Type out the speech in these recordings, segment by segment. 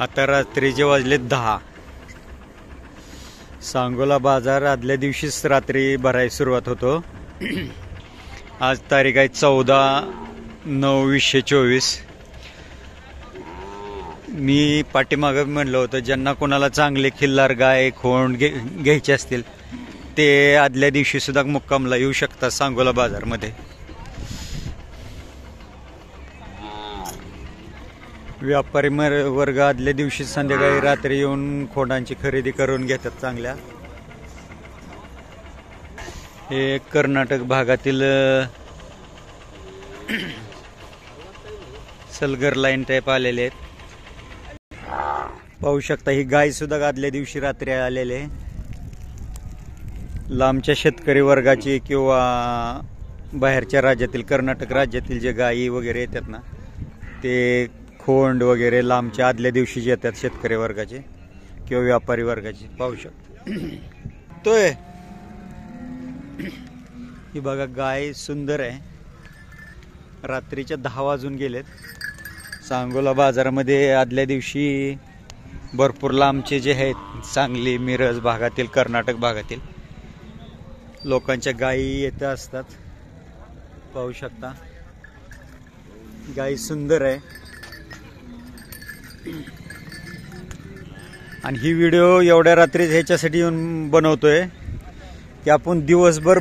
आता रात्रीचे वाजले 10. सांगोला बाजार आदल्या दिवशीच रात्री भरायला सुरुवात होतो. आज तारीख आहे 14/9/2024. मी पाठीमागं म्हणलं होतं ज्यांना कोणाला चांगले खिल्लार गाय खोंड घ्यायचे असतील ते आदल्या दिवशी सुद्धा मुक्कामला येऊ शकतात सांगोला बाजारमध्ये. व्यापारी वर्ग आदल्या दिवशी संध्याकाळी रात्री येऊन खोंडांची खरेदी करून घेतात चांगल्या. हे कर्नाटक भागातील सलगर लाईन टाईप आलेले आहेत. पाहू शकता ही गाय सुद्धा आदल्या दिवशी रात्री आलेले. लांबच्या शेतकरी वर्गाची किंवा बाहेरच्या राज्यातील कर्नाटक राज्यातील जे गायी वगैरे येतात ना ते खोंड वगैरे लांबच्या आदल्या दिवशी येतात शेतकरी वर्गाचे किंवा व्यापारी वर्गाचे. पाहू शकता तोय ही बघा गाय सुंदर आहे. रात्रीच्या 10 वाजून गेलेत. सांगोला बाजारामध्ये आदल्या दिवशी भरपूर लांबचे जे आहेत सांगली मिरज भागातील कर्नाटक भागातील लोकांच्या गायी येत असतात. पाहू शकता गाय सुंदर आहे. आणि ही व्हिडिओ एवढ्या रात्री ह्याच्यासाठी येऊन बनवतोय की आपण दिवसभर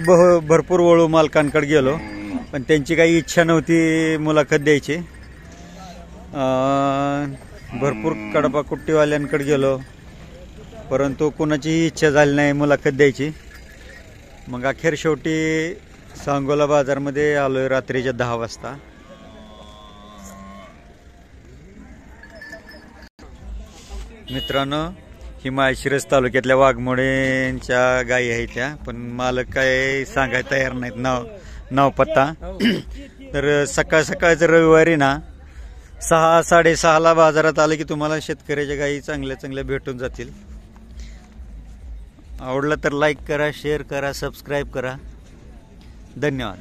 भरपूर वळू मालकांकडे गेलो पण त्यांची काही इच्छा नव्हती मुलाखत द्यायची. भरपूर कडपा कुट्टीवाल्यांकडे गेलो परंतु कोणाचीही इच्छा झाली नाही मुलाखत द्यायची. मग अखेर शेवटी सांगोला बाजारमध्ये आलोय रात्रीच्या 10 वाजता. मित्रांनो ही माळशिरस तालुक्यातल्या वाघमोडेंच्या गायी आहेत त्या, पण मालक काय सांगायला तयार नाहीत नाव पत्ता. तर सकाळ सकाळचं रविवारी ना 6-6:30ला बाजारात आलं की तुम्हाला शेतकऱ्याच्या गायी चांगल्या चांगल्या भेटून जातील. आवडलं तर लाईक करा, शेअर करा, सबस्क्राईब करा. धन्यवाद.